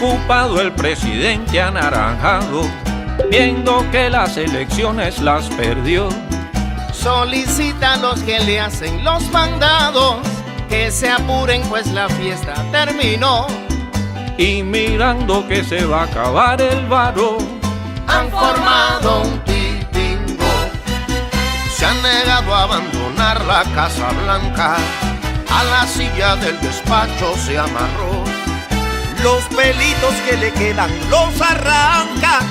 Preocupado el presidente anaranjado, viendo que las elecciones las perdió. Solicita a los que le hacen los mandados que se apuren, pues la fiesta terminó. Y mirando que se va a acabar el varo, han formado un titingo. Se han negado a abandonar la Casa Blanca, a la silla del despacho se amarró. Los pelitos que le quedan los arranca,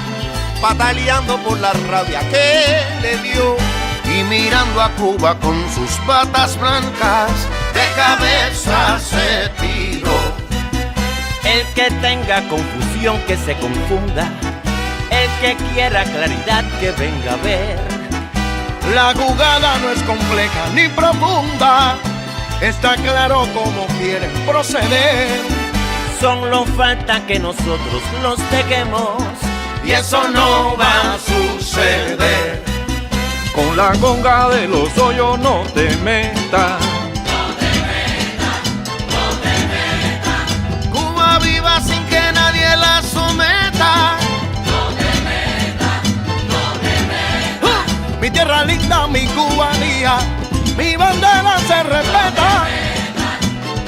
pataleando por la rabia que le dio. Y mirando a Cuba con sus batas blancas, de cabeza se tiró. El que tenga confusión que se confunda, el que quiera claridad que venga a ver. La jugada no es compleja ni profunda, está claro cómo quieren proceder. Solo falta que nosotros los dejemos, y eso no va a suceder. Con la conga de los hoyos no te metas. No te metas, no te metas. Cuba viva sin que nadie la someta. No te metas, no te metas. Mi tierra linda, mi cubanía, mi bandera se respeta.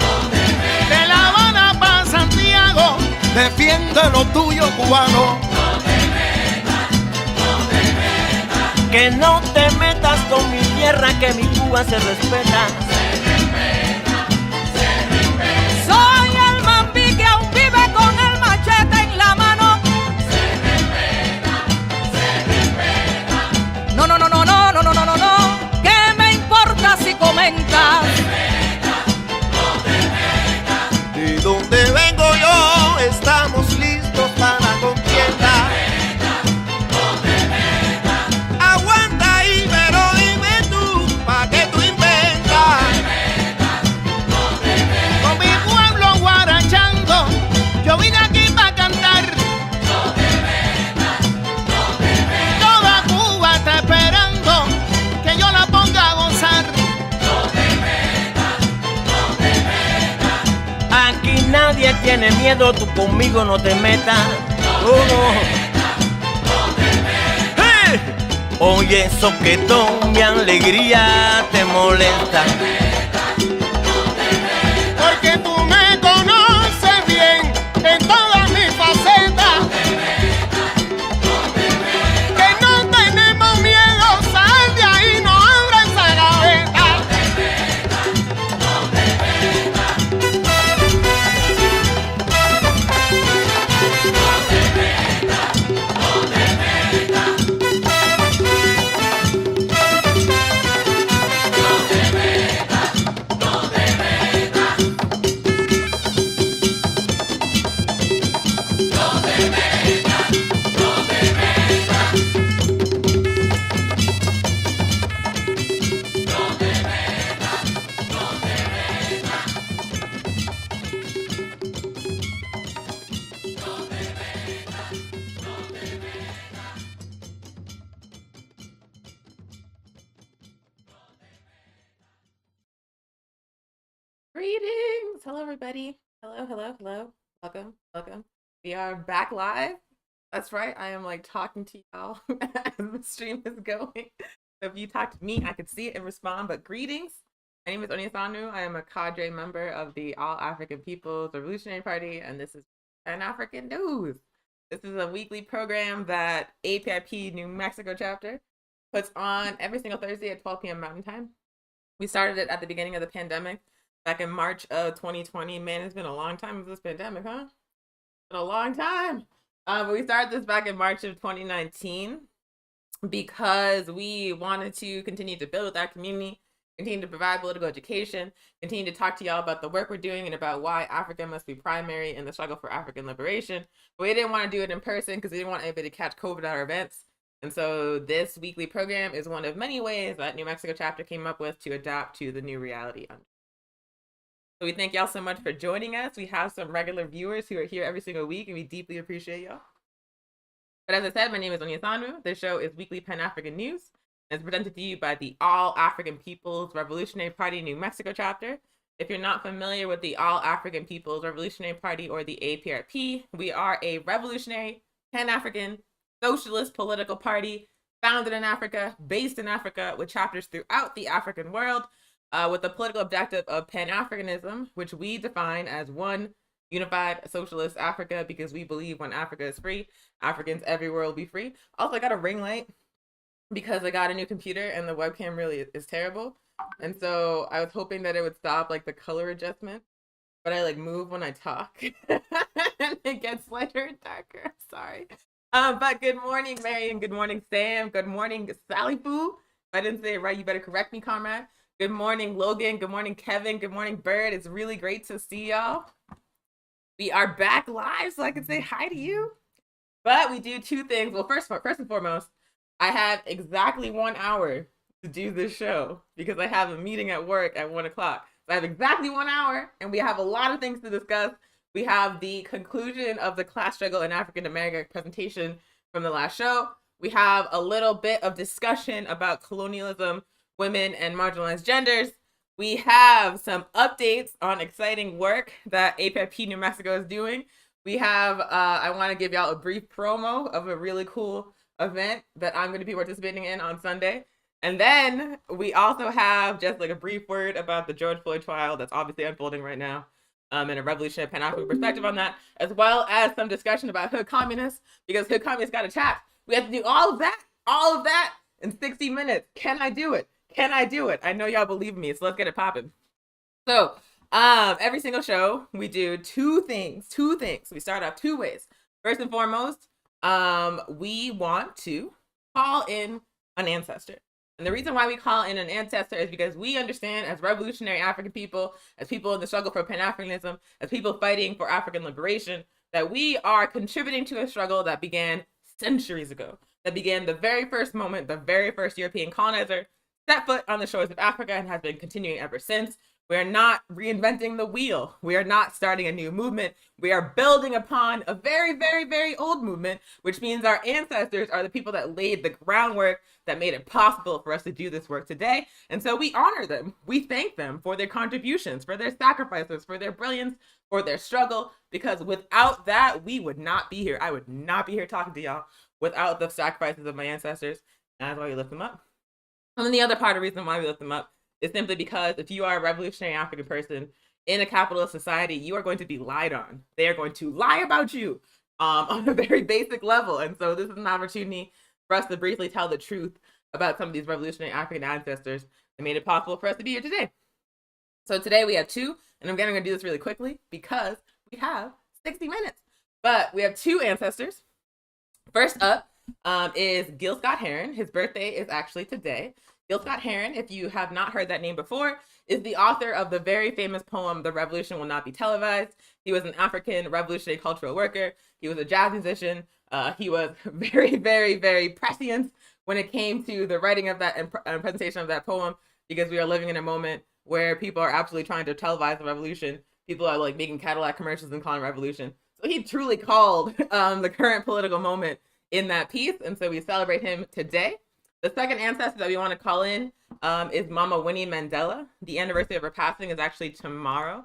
No te metas. De La Habana pa' Santiago, defiende lo tuyo, cubano. que no te metas con mi tierra, que mi Cuba se respeta. Soy el mambí que aún vive con el machete en la mano. No, no, no, no, no, no, no, no, no, no. ¿Qué me importa si comentas? De donde vengo yo, estamos listos para la contienda. Aguanta ahí, pero dime tú, ¿pa' qué tú inventas? Con mi pueblo guarachando, yo vine aquí para cantar. Toda Cuba está esperando que yo la ponga a gozar. Aquí nadie tiene miedo, tú conmigo no te metas. Oh, no. Oye, soquetón, mi alegría te molesta. Porque tú me conoces bien en todas mis facetas. Que no tenemos miedo, sal de ahí, no abra esa gaveta. Greetings! Hello, everybody. Hello, hello, hello. Welcome, welcome. We are back live. That's right. I am like talking to y'all as the stream is going. So if you talk to me, I could see it and respond. But greetings. My name is Onyesanu. I am a cadre member of the All African People's Revolutionary Party, and this is Pan-African News. This is a weekly program that AAPRP New Mexico chapter puts on every single Thursday at 12 p.m. Mountain Time. We started it at the beginning of the pandemic. Back in March of 2020, man, it's been a long time with this pandemic, huh? It's been a long time. But we started this back in March of 2019 because we wanted to continue to build our community, continue to provide political education, continue to talk to y'all about the work we're doing and about why Africa must be primary in the struggle for African liberation. But we didn't want to do it in person because we didn't want anybody to catch COVID at our events. And so this weekly program is one of many ways that New Mexico chapter came up with to adapt to the new reality. So we thank y'all so much for joining us. We have some regular viewers who are here every single week, and we deeply appreciate y'all. But as I said, my name is Onyesanu. This show is Weekly Pan-African News, and it's presented to you by the All African People's Revolutionary Party New Mexico chapter. If you're not familiar with the All African People's Revolutionary Party, or the AAPRP, we are a revolutionary, Pan-African, socialist political party founded in Africa, based in Africa, with chapters throughout the African world, with the political objective of Pan-Africanism, which we define as one unified socialist Africa, because we believe when Africa is free, Africans everywhere will be free. Also, I got a ring light because I got a new computer and the webcam really is terrible. And so I was hoping that it would stop like the color adjustment, but I like move when I talk and it gets lighter and darker. Sorry. But good morning, Marion. Good morning, Sam. Good morning, Sally Boo. If I didn't say it right, you better correct me, comrade. Good morning, Logan. Good morning, Kevin. Good morning, Bird. It's really great to see y'all. We are back live, so I can say hi to you. But we do two things. Well, first and foremost, I have exactly 1 hour to do this show because I have a meeting at work at 1 o'clock. So I have exactly 1 hour, and we have a lot of things to discuss. We have the conclusion of the class struggle in African America presentation from the last show. We have a little bit of discussion about colonialism, women, and marginalized genders. We have some updates on exciting work that AAPRP New Mexico is doing. We have, I want to give y'all a brief promo of a really cool event that I'm going to be participating in on Sunday. And then we also have just like a brief word about the George Floyd trial that's obviously unfolding right now, and a revolutionary Pan-African perspective on that, as well as some discussion about hood communists, because hood communists got attacked. We have to do all of that in 60 minutes. Can I do it? Can I do it? I know y'all believe me, so let's get it popping. So every single show we do two things. We start off two ways. First and foremost, we want to call in an ancestor. And the reason why we call in an ancestor is because we understand, as revolutionary African people, as people in the struggle for Pan-Africanism, as people fighting for African liberation, that we are contributing to a struggle that began centuries ago, that began the very first moment the very first European colonizer set foot on the shores of Africa and has been continuing ever since. We are not reinventing the wheel. We are not starting a new movement. We are building upon a very, very, very old movement, which means our ancestors are the people that laid the groundwork that made it possible for us to do this work today. And so we honor them. We thank them for their contributions, for their sacrifices, for their brilliance, for their struggle, because without that, we would not be here. I would not be here talking to y'all without the sacrifices of my ancestors. And that's why we lift them up. And then the other part of the reason why we lift them up is simply because if you are a revolutionary African person in a capitalist society, you are going to be lied on. They are going to lie about you on a very basic level. And so this is an opportunity for us to briefly tell the truth about some of these revolutionary African ancestors that made it possible for us to be here today. So today we have two, and I'm going to do this really quickly because we have 60 minutes. But we have two ancestors. First up is Gil Scott Heron. His birthday is actually today. Gil Scott Heron, if you have not heard that name before, is the author of the very famous poem, "The Revolution Will Not Be Televised." He was an African revolutionary cultural worker. He was a jazz musician. He was very, very, very prescient when it came to the writing of that and presentation of that poem, because we are living in a moment where people are absolutely trying to televise the revolution. People are like making Cadillac commercials and calling it revolution. So he truly called the current political moment in that piece. And so we celebrate him today. The second ancestor that we want to call in is Mama Winnie Mandela. The anniversary of her passing is actually tomorrow.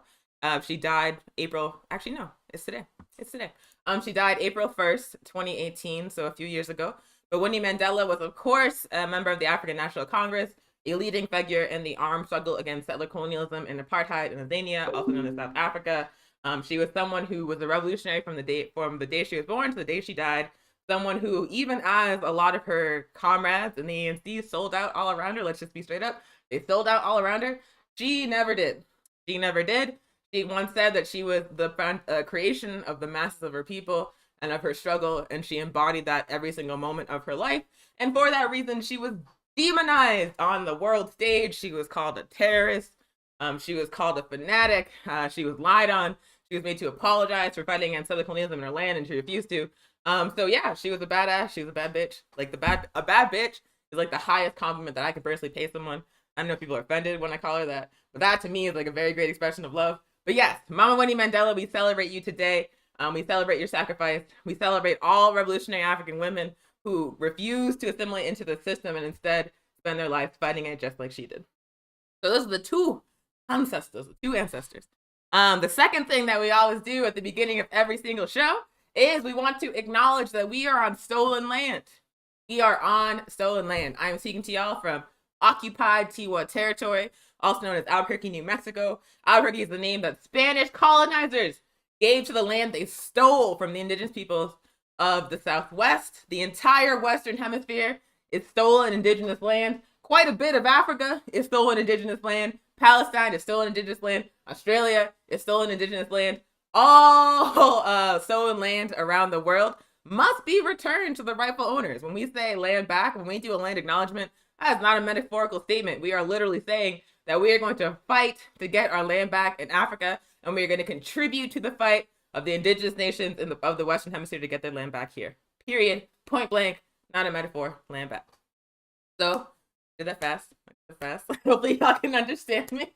She died it's today. She died April 1st, 2018, so a few years ago. But Winnie Mandela was, of course, a member of the African National Congress, a leading figure in the armed struggle against settler colonialism and apartheid in Tanzania, also known as South Africa. She was someone who was a revolutionary from the day she was born to the day she died. Someone who, even as a lot of her comrades in the ANC sold out all around her, let's just be straight up, they sold out all around her, she never did. She never did. She once said that she was the creation of the masses of her people and of her struggle, and she embodied that every single moment of her life. And for that reason, she was demonized on the world stage. She was called a terrorist. She was called a fanatic. She was lied on. She was made to apologize for fighting against settler colonialism in her land, and she refused to. So yeah, she was a badass. She was a bad bitch. Like a bad bitch is like the highest compliment that I could personally pay someone. I know people are offended when I call her that, but that to me is like a very great expression of love. But yes, Mama Winnie Mandela, we celebrate you today. We celebrate your sacrifice. We celebrate all revolutionary African women who refuse to assimilate into the system and instead spend their lives fighting it just like she did. So those are the two ancestors, 2 ancestors. The second thing that we always do at the beginning of every single show is we want to acknowledge that we are on stolen land. We are on stolen land. I am speaking to y'all from occupied Tiwa territory, also known as Albuquerque, New Mexico. Albuquerque is the name that Spanish colonizers gave to the land they stole from the indigenous peoples of the Southwest. The entire Western Hemisphere is stolen indigenous land. Quite a bit of Africa is stolen indigenous land. Palestine is stolen indigenous land. Australia is stolen indigenous land. All stolen land around the world must be returned to the rightful owners. When we say land back, when we do a land acknowledgement, that is not a metaphorical statement. We are literally saying that we are going to fight to get our land back in Africa, and we are going to contribute to the fight of the indigenous nations of the Western Hemisphere to get their land back here. Period. Point blank. Not a metaphor. Land back. So, did that fast. Hopefully y'all can understand me.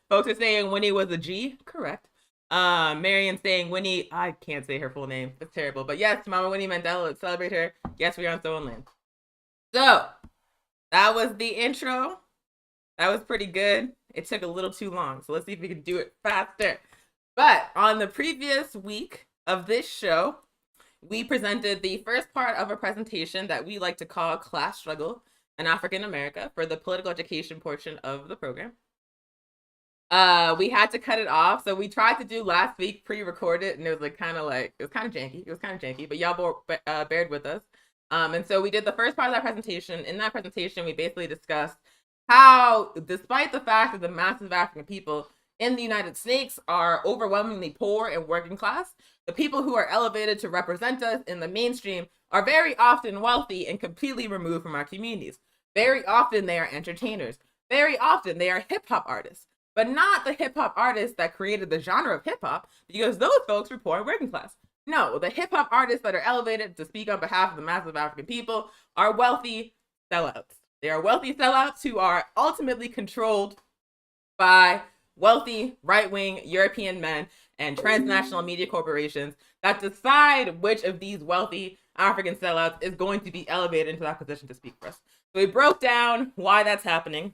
Folks are saying Winnie was a G. Correct. Marion saying Winnie, I can't say her full name. It's terrible. But yes, Mama Winnie Mandela, let's celebrate her. Yes, we are on stolen land. So, that was the intro. That was pretty good. It took a little too long. So let's see if we can do it faster. But on the previous week of this show, we presented the first part of a presentation that we like to call Class Struggle in African America for the political education portion of the program. We had to cut it off. So we tried to do last week, pre-recorded, and it was kind of janky. But y'all bared with us. And so we did the first part of that presentation. In that presentation, we basically discussed how, despite the fact that the massive African people in the United States are overwhelmingly poor and working class, the people who are elevated to represent us in the mainstream are very often wealthy and completely removed from our communities. Very often they are entertainers. Very often they are hip-hop artists, but not the hip-hop artists that created the genre of hip-hop, because those folks were poor and working class. No, the hip-hop artists that are elevated to speak on behalf of the massive African people are wealthy sellouts. They are wealthy sellouts who are ultimately controlled by wealthy right-wing European men and transnational media corporations that decide which of these wealthy African sellouts is going to be elevated into that position to speak for us. So we broke down why that's happening.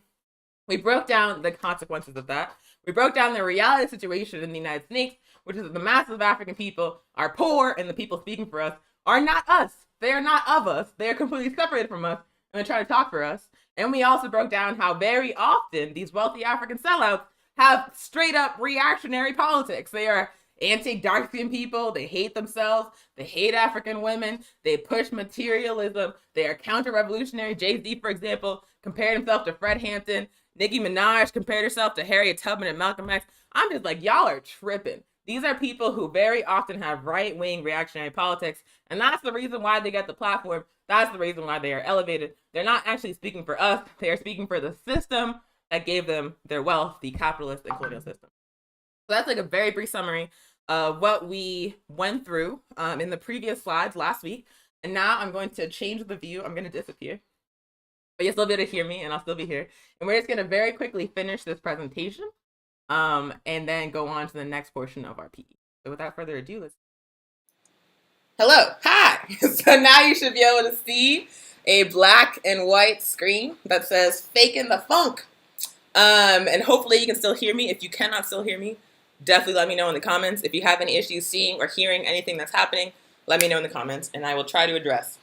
We broke down the consequences of that. We broke down the reality situation in the United States, which is that the massive African people are poor and the people speaking for us are not us. They are not of us. They are completely separated from us and they're trying to talk for us. And we also broke down how very often these wealthy African sellouts have straight up reactionary politics. They are anti-dark skinned people. They hate themselves. They hate African women. They push materialism. They are counter-revolutionary. Jay-Z, for example, compared himself to Fred Hampton. Nicki Minaj compared herself to Harriet Tubman and Malcolm X. I'm just like, y'all are tripping. These are people who very often have right-wing reactionary politics, and that's the reason why they get the platform. That's the reason why they are elevated. They're not actually speaking for us. They are speaking for the system that gave them their wealth, the capitalist and colonial system. So that's like a very brief summary of what we went through in the previous slides last week. And now I'm going to change the view. I'm going to disappear. But you'll still be able to hear me, and I'll still be here. And we're just going to very quickly finish this presentation and then go on to the next portion of our PE. So without further ado, let's... Hello. Hi. So now you should be able to see a black and white screen that says "Faking the Funk." And hopefully you can still hear me. If you cannot still hear me, definitely let me know in the comments. If you have any issues seeing or hearing anything that's happening, let me know in the comments and I will try to address.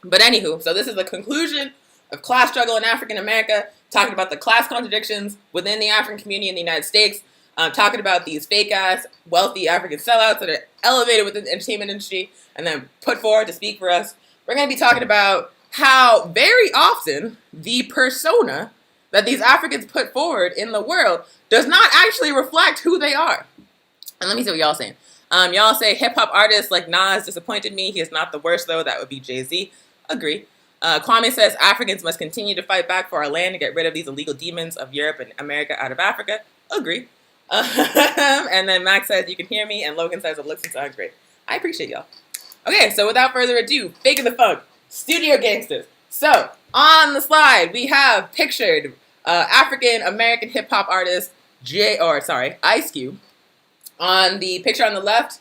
But anywho, so this is the conclusion of Class Struggle in African America, talking about the class contradictions within the African community in the United States, talking about these fake-ass, wealthy African sellouts that are elevated within the entertainment industry and then put forward to speak for us. We're going to be talking about how very often the persona that these Africans put forward in the world does not actually reflect who they are. And let me see what y'all saying. Y'all say hip-hop artists like Nas disappointed me. He is not the worst, though. That would be Jay-Z. Agree. Kwame says Africans must continue to fight back for our land to get rid of these illegal demons of Europe and America out of Africa. Agree. And then Max says you can hear me, and Logan says it looks and sounds great. I appreciate y'all. Okay, so without further ado, Faking the Funk, Studio Gangsters. So on the slide we have pictured African American hip hop artist Ice Cube. On the picture on the left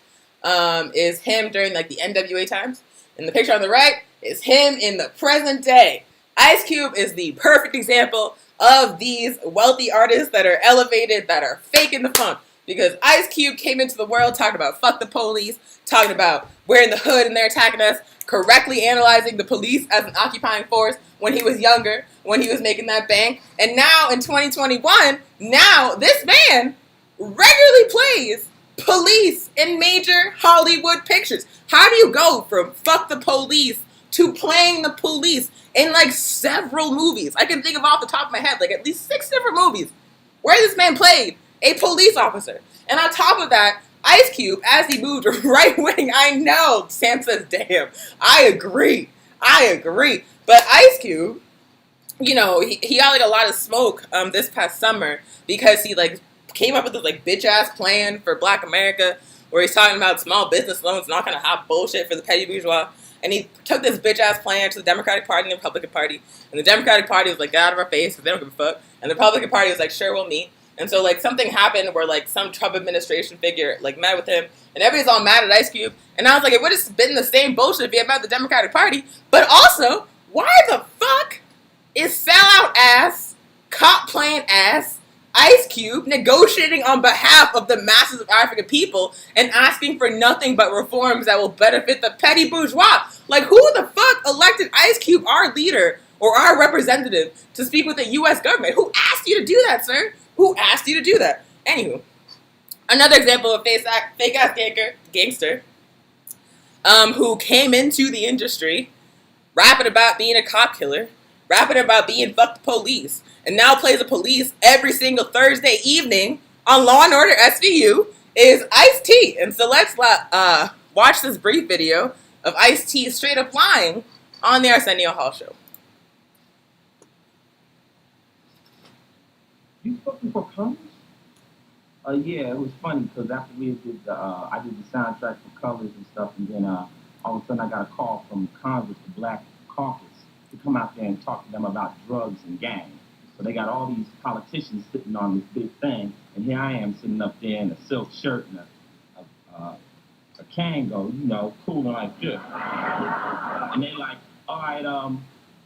is him during like the NWA times, and the picture on the right is him in the present day. Ice Cube is the perfect example of these wealthy artists that are elevated, that are faking the funk. Because Ice Cube came into the world talking about fuck the police, talking about we're in the hood and they're attacking us, correctly analyzing the police as an occupying force when he was younger, when he was making that bank. And now in 2021, now this man regularly plays police in major Hollywood pictures. How do you go from fuck the police to playing the police in like several movies? I can think of off the top of my head like at least 6 different movies where this man played a police officer. And on top of that, Ice Cube, as he moved right wing, I know, Sam says, damn, I agree. But Ice Cube, you know, he got like a lot of smoke this past summer because he like came up with this like bitch ass plan for Black America where he's talking about small business loans and all kind of hot bullshit for the petty bourgeois. And he took this bitch ass plan to the Democratic Party and the Republican Party. And the Democratic Party was like, get out of our face because they don't give a fuck. And the Republican Party was like, sure, we'll meet. And so, like, something happened where, like, some Trump administration figure, like, met with him. And everybody's all mad at Ice Cube. And I was like, it would have been the same bullshit if he had met the Democratic Party. But also, why the fuck is sellout ass, cop playing ass, Ice Cube negotiating on behalf of the masses of African people and asking for nothing but reforms that will benefit the petty bourgeois? Like, who the fuck elected Ice Cube, our leader, or our representative, to speak with the U.S. government? Who asked you to do that, sir? Who asked you to do that? Anywho, another example of fake-ass gangster who came into the industry rapping about being a cop killer, rapping about being fuck the police, and now plays the police every single Thursday evening on Law & Order SVU is Ice-T. And so let's watch this brief video of Ice-T straight up lying on the Arsenio Hall show. You fucking for Colors? Yeah, it was funny because after we did I did the soundtrack for Colors and stuff, and then all of a sudden I got a call from Congress, the Black Caucus, to come out there and talk to them about drugs and gangs. So they got all these politicians sitting on this big thing, and here I am sitting up there in a silk shirt and a Kango, you know, cooling like this. And they like, all right,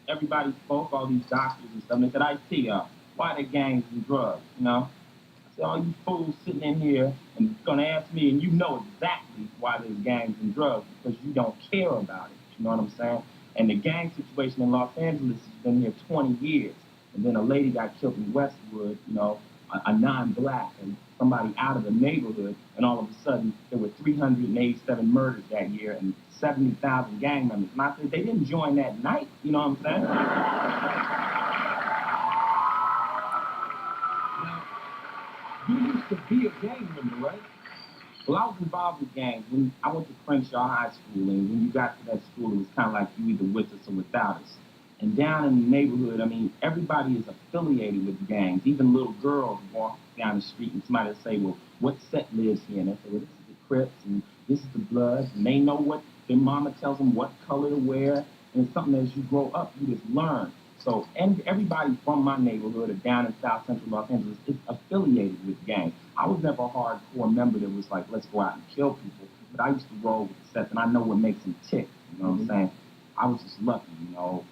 everybody spoke, all these doctors and stuff, and they said, Ice-T, why the gangs and drugs, you know? I said, all you fools sitting in here and gonna ask me, and you know exactly why there's gangs and drugs, because you don't care about it, you know what I'm saying? And the gang situation in Los Angeles has been here 20 years. And then a lady got killed in Westwood, you know, a non-black, and somebody out of the neighborhood, and all of a sudden there were 387 murders that year and 70,000 gang members. And I said, they didn't join that night, you know what I'm saying? You used to be a gang member, right? Well, I was involved with gangs. When I went to Crenshaw High School, and when you got to that school, it was kind of like you either with us or without us. And down in the neighborhood, I mean, everybody is affiliated with gangs. Even little girls walk down the street and somebody will say, well, what set lives here? And they say, well, this is the Crips, and this is the Bloods. And they know what their mama tells them what color to wear. And it's something that as you grow up, you just learn. So everybody from my neighborhood or down in South Central Los Angeles is affiliated with gangs. I was never a hardcore member that was like, let's go out and kill people. But I used to roll with the sets, and I know what makes them tick. You know what I'm saying? I was just lucky, you know.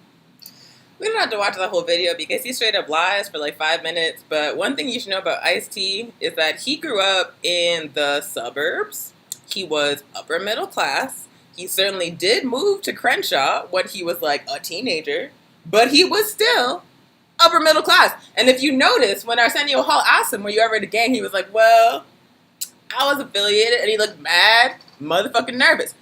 We don't have to watch the whole video because he straight up lies for like 5 minutes. But one thing you should know about Ice-T is that he grew up in the suburbs. He was upper middle class. He certainly did move to Crenshaw when he was like a teenager. But he was still upper middle class. And if you notice, when Arsenio Hall asked him, were you ever in a gang? He was like, well, I was affiliated. And he looked mad, motherfucking nervous.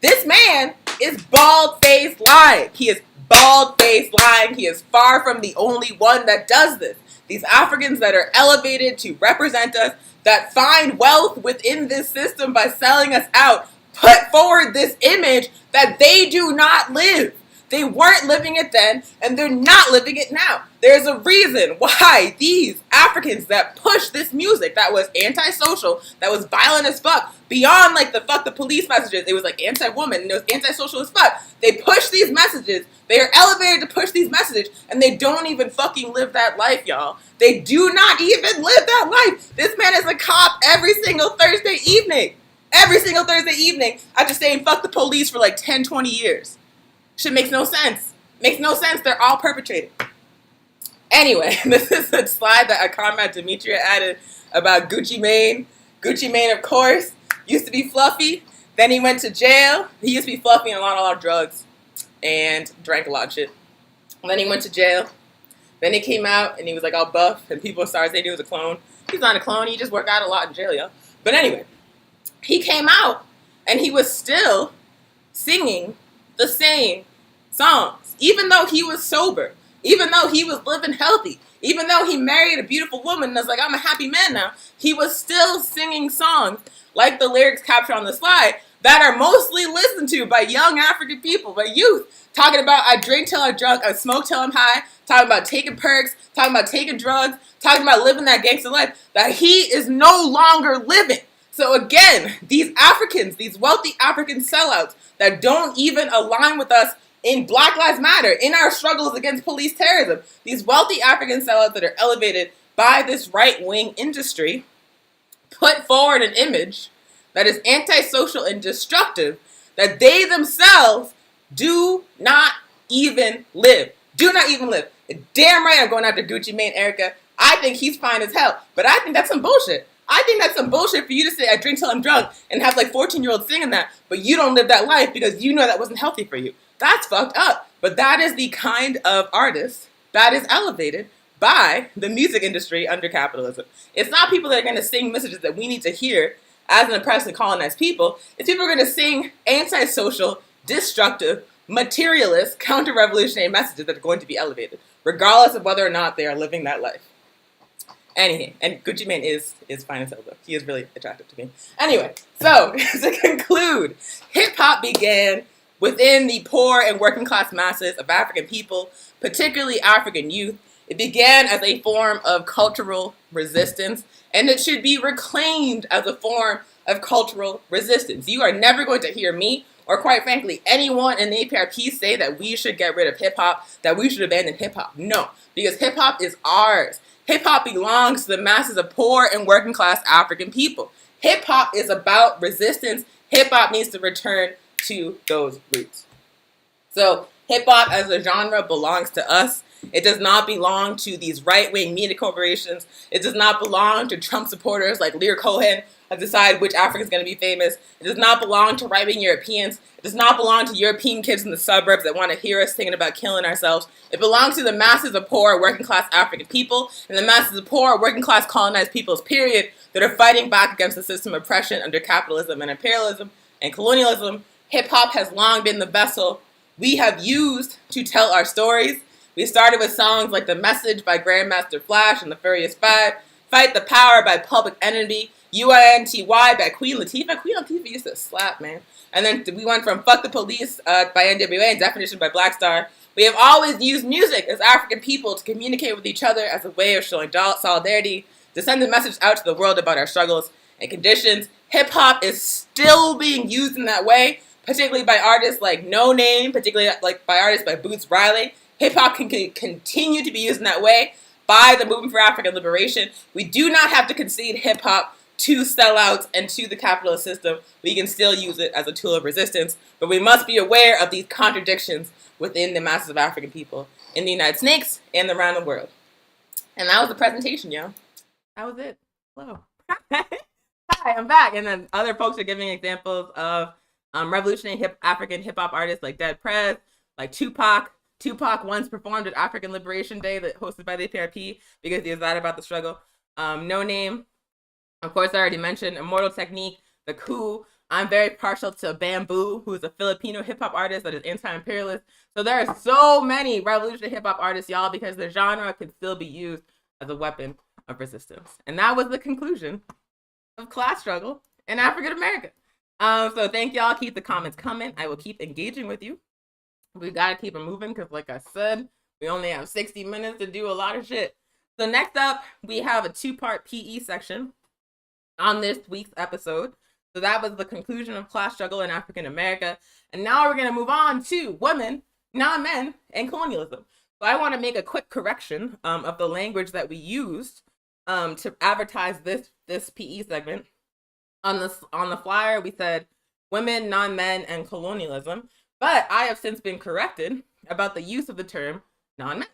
This man is bald-faced lying. He is bald-faced lying. He is far from the only one that does this. These Africans that are elevated to represent us, that find wealth within this system by selling us out, put forward this image that they do not live. They weren't living it then, and they're not living it now. There's a reason why these Africans that pushed this music that was antisocial, that was violent as fuck, beyond like the fuck the police messages, it was like anti-woman, and it was antisocial as fuck. They push these messages, they are elevated to push these messages, and they don't even fucking live that life, y'all. They do not even live that life. This man is a cop every single Thursday evening. Every single Thursday evening, after saying fuck the police for like 10, 20 years. Shit makes no sense. Makes no sense. They're all perpetrated. Anyway, this is a slide that a comrade Demetria added about Gucci Mane. Gucci Mane, of course, used to be fluffy. Then he went to jail. He used to be fluffy and on a lot of drugs and drank a lot of shit. And then he went to jail. Then he came out and he was like all buff and people started saying he was a clone. He's not a clone. He just worked out a lot in jail, yo. But anyway, he came out and he was still singing the same songs, even though he was sober, even though he was living healthy, even though he married a beautiful woman and was like, I'm a happy man now. He was still singing songs like the lyrics captured on the slide that are mostly listened to by young African people, by youth, talking about I drink till I'm drunk, I smoke till I'm high, talking about taking perks, talking about taking drugs, talking about living that gangster life that he is no longer living. So again, these Africans, these wealthy African sellouts that don't even align with us in Black Lives Matter, in our struggles against police terrorism, these wealthy African sellouts that are elevated by this right-wing industry put forward an image that is antisocial and destructive that they themselves do not even live. Do not even live. Damn right I'm going after Gucci Mane, Erica. I think he's fine as hell. But I think that's some bullshit. I think that's some bullshit for you to say I drink till I'm drunk and have like 14-year-olds singing that, but you don't live that life because you know that wasn't healthy for you. That's fucked up. But that is the kind of artist that is elevated by the music industry under capitalism. It's not people that are going to sing messages that we need to hear as an oppressed and colonized people. It's people who are going to sing antisocial, destructive, materialist, counter-revolutionary messages that are going to be elevated, regardless of whether or not they are living that life. Anyway, and Gucci Mane is fine as hell though. He is really attractive to me. Anyway, so to conclude, hip-hop began within the poor and working class masses of African people, particularly African youth. It began as a form of cultural resistance, and it should be reclaimed as a form of cultural resistance. You are never going to hear me, or quite frankly, anyone in the AAPRP say that we should get rid of hip-hop, that we should abandon hip-hop. No, because hip-hop is ours. Hip-hop belongs to the masses of poor and working class African people. Hip-hop is about resistance. Hip-hop needs to return to those roots. So hip-hop as a genre belongs to us. It does not belong to these right-wing media corporations. It does not belong to Trump supporters like Lear Cohen that decide which African is going to be famous. It does not belong to right-wing Europeans. It does not belong to European kids in the suburbs that want to hear us thinking about killing ourselves. It belongs to the masses of poor, working-class African people and the masses of poor, working-class colonized peoples, period, that are fighting back against the system of oppression under capitalism and imperialism and colonialism. Hip-hop has long been the vessel we have used to tell our stories. We started with songs like The Message by Grandmaster Flash and the Furious Five, Fight the Power by Public Enemy, UNTY by Queen Latifah. Queen Latifah used to slap, man. And then we went from Fuck the Police by NWA and Definition by Black Star. We have always used music as African people to communicate with each other as a way of showing solidarity, to send a message out to the world about our struggles and conditions. Hip-hop is still being used in that way, particularly by artists like No Name, particularly like by artists like Boots Riley. Hip-hop can continue to be used in that way by the Movement for African Liberation. We do not have to concede hip-hop to sellouts and to the capitalist system. We can still use it as a tool of resistance, but we must be aware of these contradictions within the masses of African people in the United States and around the world. And that was the presentation, yo. That was it. Hello. Hi, I'm back. And then other folks are giving examples of revolutionary African hip-hop artists like Dead Prez, like Tupac. Tupac once performed at African Liberation Day that hosted by the AAPRP because he was that about the struggle. No Name, of course I already mentioned. Immortal Technique, The Coup. I'm very partial to Bamboo, who's a Filipino hip-hop artist that is anti-imperialist. So there are so many revolutionary hip-hop artists, y'all, because the genre can still be used as a weapon of resistance. And that was the conclusion of class struggle in African America. So thank y'all. Keep the comments coming. I will keep engaging with you. We gotta keep it moving because, like I said, we only have 60 minutes to do a lot of shit. So next up, we have a 2-part PE section on this week's episode. So that was the conclusion of class struggle in African America. And now we're gonna move on to women, non-men, and colonialism. So I want to make a quick correction of the language that we used to advertise this PE segment. On the flyer, we said women, non-men, and colonialism. But I have since been corrected about the use of the term non-men.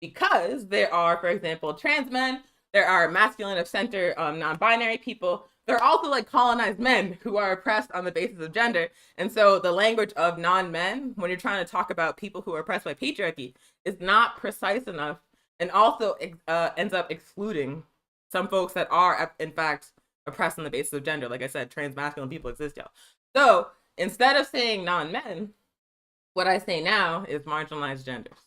because there are, for example, trans men, there are masculine of center non-binary people. There are also like colonized men who are oppressed on the basis of gender. And so the language of non-men, when you're trying to talk about people who are oppressed by patriarchy, is not precise enough, and also ends up excluding some folks that are, in fact, oppressed on the basis of gender. Like I said, trans masculine people exist, y'all. So instead of saying non-men, what I say now is marginalized genders.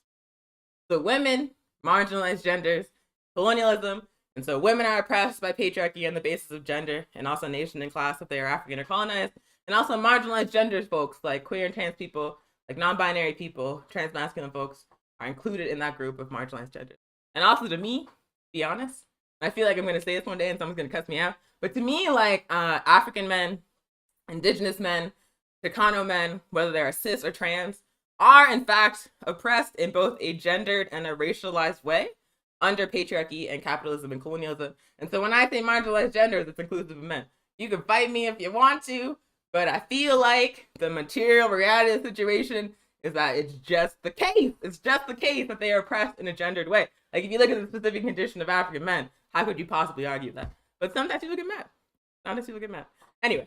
So women, marginalized genders, colonialism, and so women are oppressed by patriarchy on the basis of gender, and also nation and class if they are African or colonized, and also marginalized genders folks like queer and trans people, like non-binary people, trans masculine folks are included in that group of marginalized genders. And also to me, to be honest, I feel like I'm going to say this one day and someone's going to cuss me out, but to me, like African men, indigenous men, Chicano men, whether they are cis or trans, are in fact oppressed in both a gendered and a racialized way under patriarchy and capitalism and colonialism. And so when I say marginalized genders, it's inclusive of men. You can fight me if you want to, but I feel like the material reality of the situation is that it's just the case. It's just the case that they are oppressed in a gendered way. Like if you look at the specific condition of African men, how could you possibly argue that? But sometimes people get mad. Sometimes people get mad. Anyway,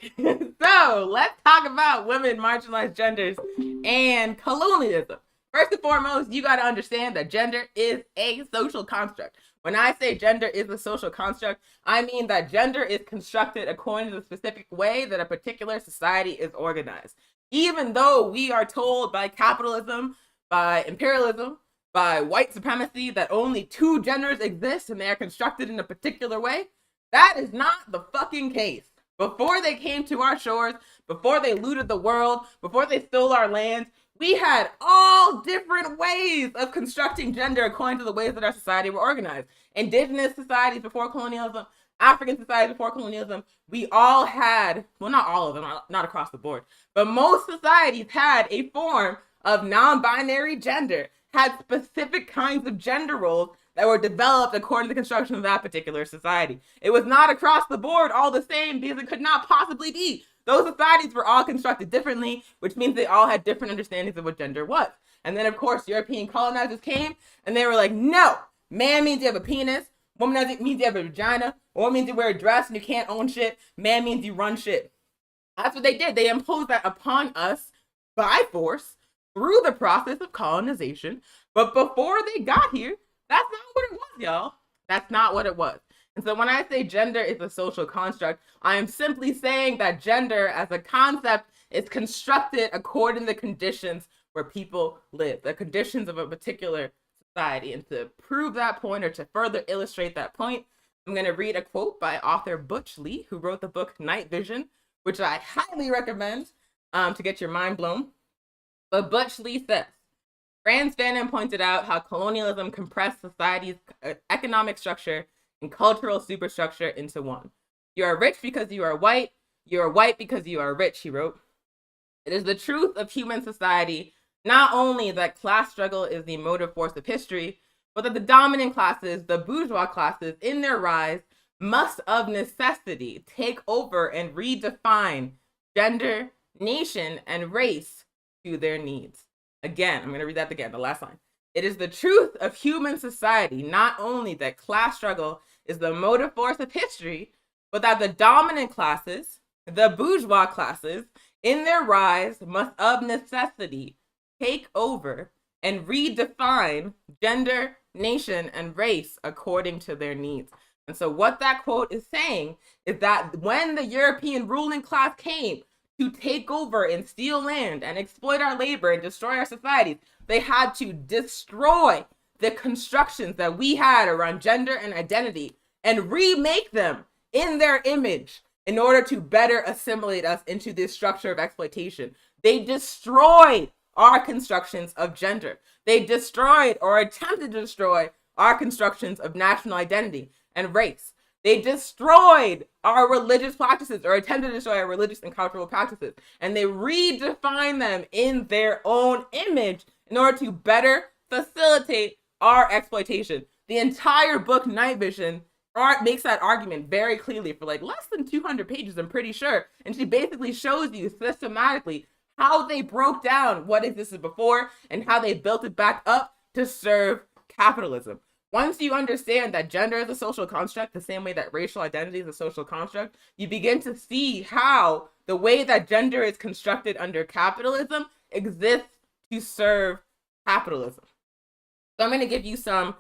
so let's talk about women, marginalized genders, and colonialism. First and foremost, you got to understand that gender is a social construct. When I say gender is a social construct, I mean that gender is constructed according to the specific way that a particular society is organized. Even though we are told by capitalism, by imperialism, by white supremacy that only two genders exist and they are constructed in a particular way, that is not the fucking case. Before they came to our shores, before they looted the world, before they stole our land, we had all different ways of constructing gender according to the ways that our society were organized. Indigenous societies before colonialism, African societies before colonialism, we all had, well, not all of them, not across the board, but most societies had a form of non-binary gender, had specific kinds of gender roles that were developed according to the construction of that particular society. It was not across the board all the same because it could not possibly be. Those societies were all constructed differently, which means they all had different understandings of what gender was. And then, of course, European colonizers came and they were like, no, man means you have a penis, woman means you have a vagina, woman means you wear a dress and you can't own shit, man means you run shit. That's what they did. They imposed that upon us by force through the process of colonization. But before they got here, that's not what it was, y'all. That's not what it was. And so when I say gender is a social construct, I am simply saying that gender as a concept is constructed according to the conditions where people live, the conditions of a particular society. And to prove that point or to further illustrate that point, I'm going to read a quote by author Butch Lee, who wrote the book Night Vision, which I highly recommend to get your mind blown. But Butch Lee says, Frantz Fanon pointed out how colonialism compressed society's economic structure and cultural superstructure into one. You are rich because you are white because you are rich, he wrote. It is the truth of human society, not only that class struggle is the motive force of history, but that the dominant classes, the bourgeois classes, in their rise, must of necessity take over and redefine gender, nation, and race to their needs. Again, I'm going to read that again, the last line. It is the truth of human society, not only that class struggle is the motive force of history, but that the dominant classes, the bourgeois classes, in their rise must of necessity take over and redefine gender, nation, and race according to their needs. And so what that quote is saying is that when the European ruling class came to take over and steal land and exploit our labor and destroy our societies, they had to destroy the constructions that we had around gender and identity and remake them in their image in order to better assimilate us into this structure of exploitation. They destroyed our constructions of gender. They destroyed or attempted to destroy our constructions of national identity and race. They destroyed our religious practices or attempted to destroy our religious and cultural practices. And they redefined them in their own image in order to better facilitate our exploitation. The entire book, Night Vision, makes that argument very clearly for like less than 200 pages, I'm pretty sure. And she basically shows you systematically how they broke down what existed before and how they built it back up to serve capitalism. Once you understand that gender is a social construct, the same way that racial identity is a social construct, you begin to see how the way that gender is constructed under capitalism exists to serve capitalism. So I'm going to give you some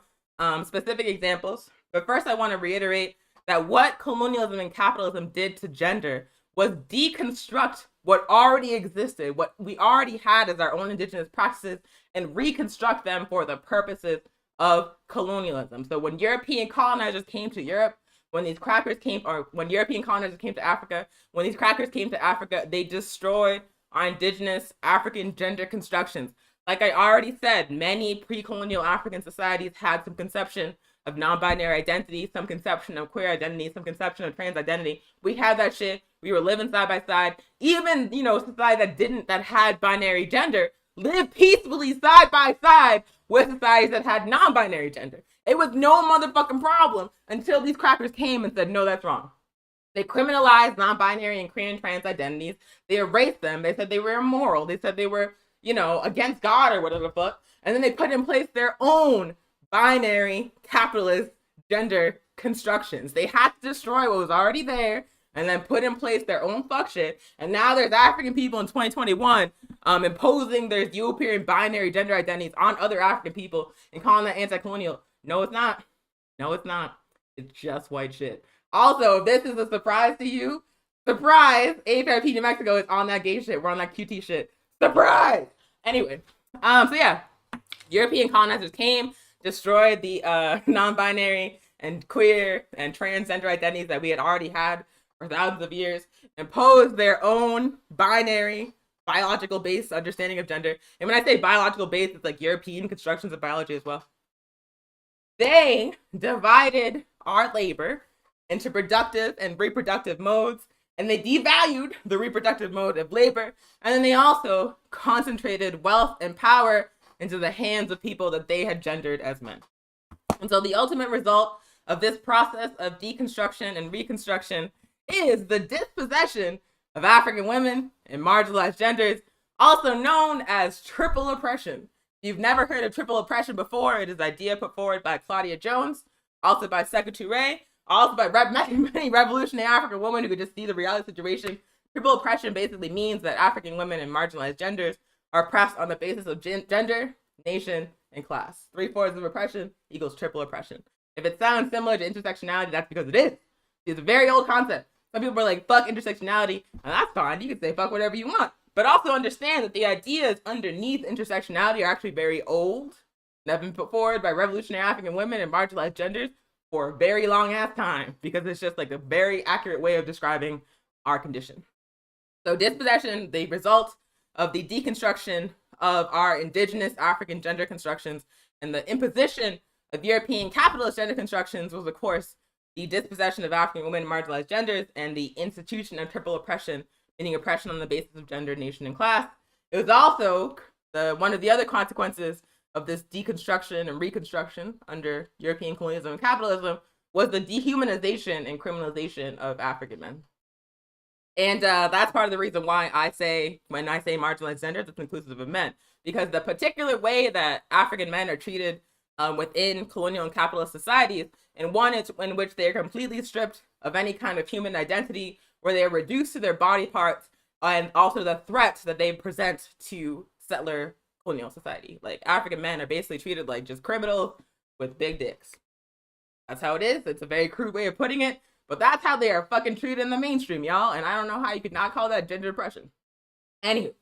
specific examples. But first, I want to reiterate that what colonialism and capitalism did to gender was deconstruct what already existed, what we already had as our own indigenous practices, and reconstruct them for the purposes of colonialism. So when European colonizers came to Europe, when these crackers came, or when European colonizers came to Africa, when these crackers came to Africa, they destroyed our indigenous African gender constructions. Like I already said, many pre-colonial African societies had some conception of non-binary identity, some conception of queer identity, some conception of trans identity. We had that shit. We were living side by side. Even, society that had binary gender lived peacefully side by side with societies that had non-binary gender. It was no motherfucking problem until these crackers came and said, no, that's wrong. They criminalized non-binary and queer and trans identities. They erased them. They said they were immoral. They said they were, against God or whatever the fuck. And then they put in place their own binary capitalist gender constructions. They had to destroy what was already there and then put in place their own fuck shit. And now there's African people in 2021 imposing their European binary gender identities on other African people and calling that anti-colonial. No, it's not. No, it's not. It's just white shit. Also, if this is a surprise to you, surprise, AAPRP New Mexico is on that gay shit. We're on that QT shit. Surprise! Anyway, so yeah, European colonizers came, destroyed the non-binary and queer and transgender identities that we had already had for thousands of years, imposed their own binary, biological-based understanding of gender. And when I say biological-based, it's like European constructions of biology as well. They divided our labor into productive and reproductive modes, and they devalued the reproductive mode of labor, and then they also concentrated wealth and power into the hands of people that they had gendered as men. And so the ultimate result of this process of deconstruction and reconstruction is the dispossession of African women and marginalized genders, also known as triple oppression. If you've never heard of triple oppression before, it is an idea put forward by Claudia Jones, also by Sekou Touré, also by many revolutionary African women who could just see the reality situation. Triple oppression basically means that African women and marginalized genders are oppressed on the basis of gender, nation, and class. 3/4 of oppression equals triple oppression. If it sounds similar to intersectionality, that's because it is. It's a very old concept. Some people are like, fuck intersectionality, and that's fine. You can say fuck whatever you want. But also understand that the ideas underneath intersectionality are actually very old. They've been put forward by revolutionary African women and marginalized genders for a very long ass time, because it's just like a very accurate way of describing our condition. So dispossession, the result of the deconstruction of our indigenous African gender constructions and the imposition of European capitalist gender constructions was, of course, the dispossession of African women and marginalized genders and the institution of triple oppression, meaning oppression on the basis of gender, nation, and class. It was also one of the other consequences of this deconstruction and reconstruction under European colonialism and capitalism was the dehumanization and criminalization of African men. And that's part of the reason why when I say marginalized genders, it's inclusive of men, because the particular way that African men are treated within colonial and capitalist societies, and one in which they are completely stripped of any kind of human identity, where they are reduced to their body parts, and also the threats that they present to settler colonial society. Like, African men are basically treated like just criminals with big dicks. That's how it is. It's a very crude way of putting it, but that's how they are fucking treated in the mainstream, y'all. And I don't know how you could not call that gender oppression. Anywho.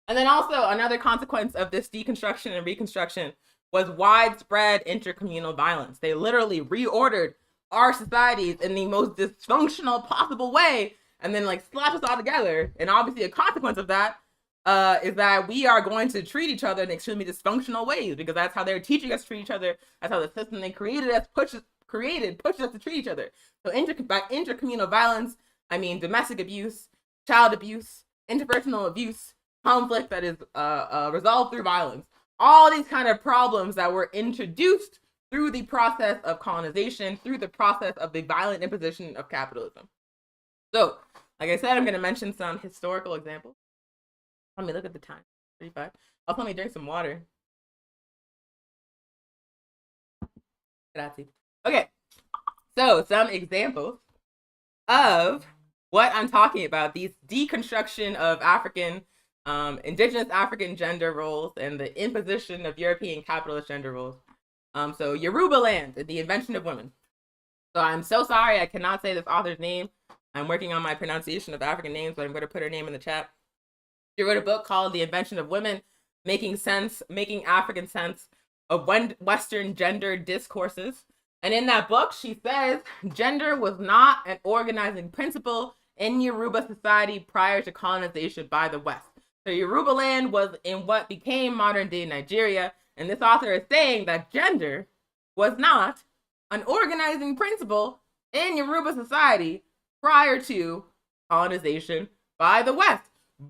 And then also another consequence of this deconstruction and reconstruction was widespread intercommunal violence. They literally reordered our societies in the most dysfunctional possible way, and then like slapped us all together. And obviously a consequence of that is that we are going to treat each other in extremely dysfunctional ways, because that's how they're teaching us to treat each other. That's how the system they created us pushes us to treat each other. So by intercommunal violence, I mean domestic abuse, child abuse, interpersonal abuse, conflict that is resolved through violence. All these kind of problems that were introduced through the process of colonization, through the process of the violent imposition of capitalism. So, like I said, I'm going to mention some historical examples. Let me look at the time. 35. Also, let me drink some water. Grazie. Okay, so some examples of what I'm talking about, these deconstruction of indigenous African gender roles and the imposition of European capitalist gender roles. So Yoruba land, the invention of women. So I'm so sorry I cannot say this author's name. I'm working on my pronunciation of African names, but I'm going to put her name in the chat. She wrote a book called The Invention of Women, making African sense of Western gender discourses. And in that book, she says gender was not an organizing principle in Yoruba society prior to colonization by the West. So Yoruba land was in what became modern-day Nigeria, and this author is saying that gender was not an organizing principle in Yoruba society prior to colonization by the West.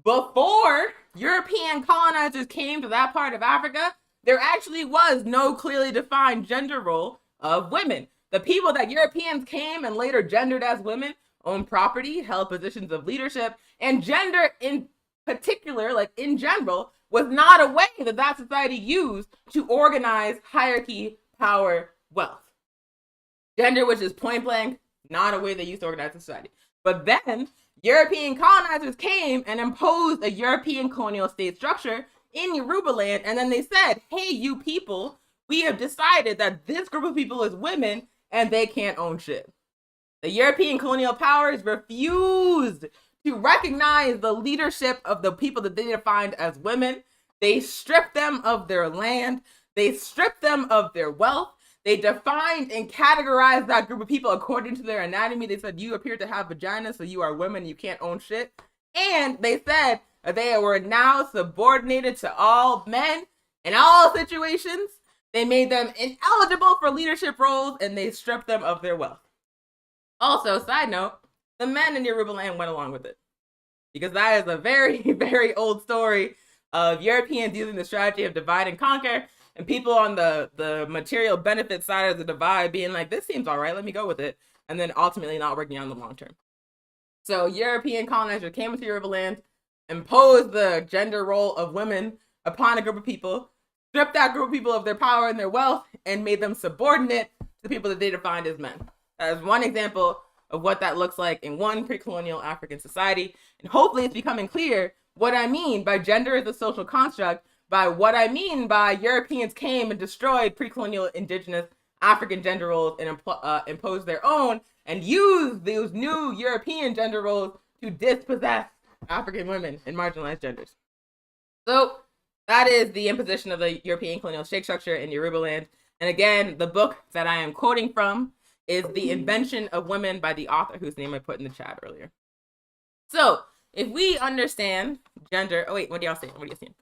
Before European colonizers came to that part of Africa, there actually was no clearly defined gender role of women. The people that Europeans came and later gendered as women owned property, held positions of leadership, and gender in particular, like in general, was not a way that society used to organize hierarchy, power, wealth. Gender, which is point blank, not a way they used to organize society. But then European colonizers came and imposed a European colonial state structure in Yoruba land, and then they said, hey, you people, we have decided that this group of people is women and they can't own shit. The European colonial powers refused to recognize the leadership of the people that they defined as women. They stripped them of their land. They stripped them of their wealth. They defined and categorized that group of people according to their anatomy. They said, you appear to have vaginas, so you are women, you can't own shit. And they said they were now subordinated to all men in all situations. They made them ineligible for leadership roles, and they stripped them of their wealth. Also, side note, the men in Yoruba land went along with it, because that is a very, very old story of Europeans using the strategy of divide and conquer, and people on the material benefit side of the divide being like, this seems all right, let me go with it, and then ultimately not working on the long term. So European colonizers came into Yoruba land, imposed the gender role of women upon a group of people, stripped that group of people of their power and their wealth, and made them subordinate to the people that they defined as men. That is one example of what that looks like in one pre-colonial African society. And hopefully it's becoming clear what I mean by gender as a social construct, by what I mean by Europeans came and destroyed pre-colonial indigenous African gender roles and imposed their own, and used those new European gender roles to dispossess African women and marginalized genders. So that is the imposition of the European colonial state structure in Yoruba land. And again, the book that I am quoting from is The Invention of Women by the author whose name I put in the chat earlier. So if we understand gender, oh wait, what do y'all saying? What are you saying?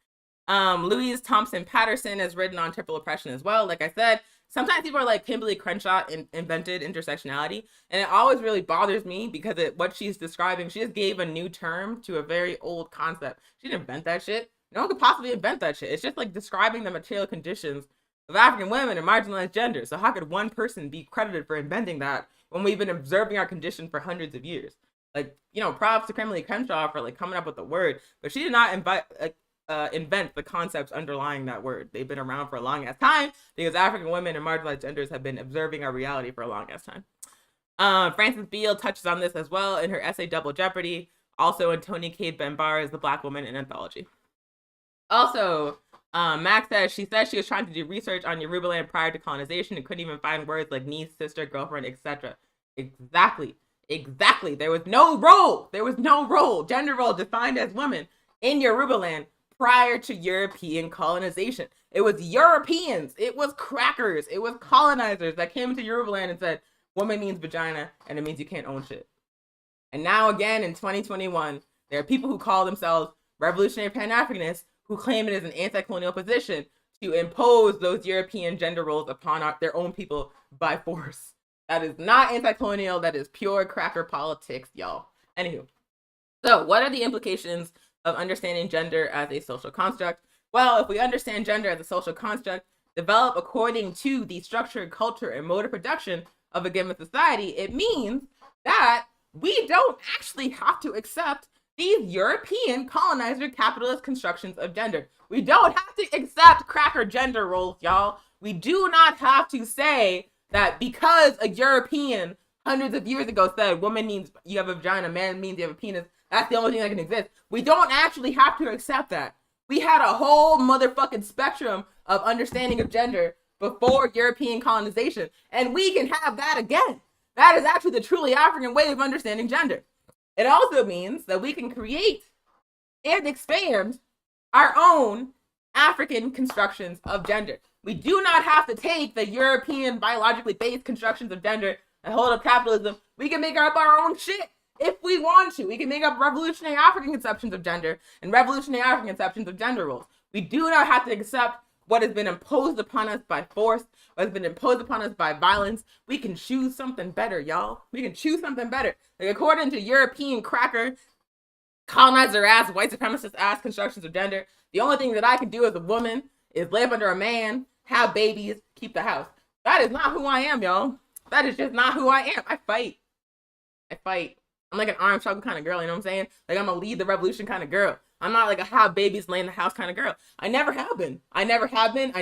Louise Thompson Patterson has written on triple oppression as well. Like I said, sometimes people are like Kimberly Crenshaw invented intersectionality, and it always really bothers me because what she's describing, she just gave a new term to a very old concept. She didn't invent that shit. No one could possibly invent that shit. It's just like describing the material conditions of African women and marginalized genders. So how could one person be credited for inventing that when we've been observing our condition for hundreds of years? Like, you know, props to Kimberly Crenshaw for like coming up with the word, but she did not invent the concepts underlying that word. They've been around for a long ass time because African women and marginalized genders have been observing our reality for a long ass time. Frances Beale touches on this as well in her essay Double Jeopardy, also in Toni Cade Bambara's The Black Woman in Anthology. Also, Max says she was trying to do research on Yoruba land prior to colonization and couldn't even find words like niece, sister, girlfriend, etc. Exactly. There was no role, gender role defined as women in Yoruba land prior to European colonization. It was Europeans, it was crackers, it was colonizers that came into Yoruba land and said, woman means vagina and it means you can't own shit. And now again in 2021, there are people who call themselves revolutionary Pan-Africanists who claim it is an anti-colonial position to impose those European gender roles upon their own people by force. That is not anti-colonial, that is pure cracker politics, y'all. Anywho, so what are the implications of understanding gender as a social construct? Well, if we understand gender as a social construct, developed according to the structure, culture, and mode of production of a given society, it means that we don't actually have to accept these European colonizer capitalist constructions of gender. We don't have to accept cracker gender roles, y'all. We do not have to say that because a European hundreds of years ago said woman means you have a vagina, man means you have a penis, that's the only thing that can exist. We don't actually have to accept that. We had a whole motherfucking spectrum of understanding of gender before European colonization, and we can have that again. That is actually the truly African way of understanding gender. It also means that we can create and expand our own African constructions of gender. We do not have to take the European biologically based constructions of gender and hold up capitalism. We can make up our own shit if we want to. We can make up revolutionary African conceptions of gender and revolutionary African conceptions of gender roles. We do not have to accept what has been imposed upon us by force, what has been imposed upon us by violence. We can choose something better, y'all. We can choose something better. Like, according to European cracker, colonizer ass, white supremacist ass constructions of gender, the only thing that I can do as a woman is live under a man, have babies, keep the house. That is not who I am, y'all. That is just not who I am. I fight. I'm like an armed struggle kind of girl, you know what I'm saying? Like, I'm a lead the revolution kind of girl. I'm not like a have babies, lay in the house kind of girl. I never have been. I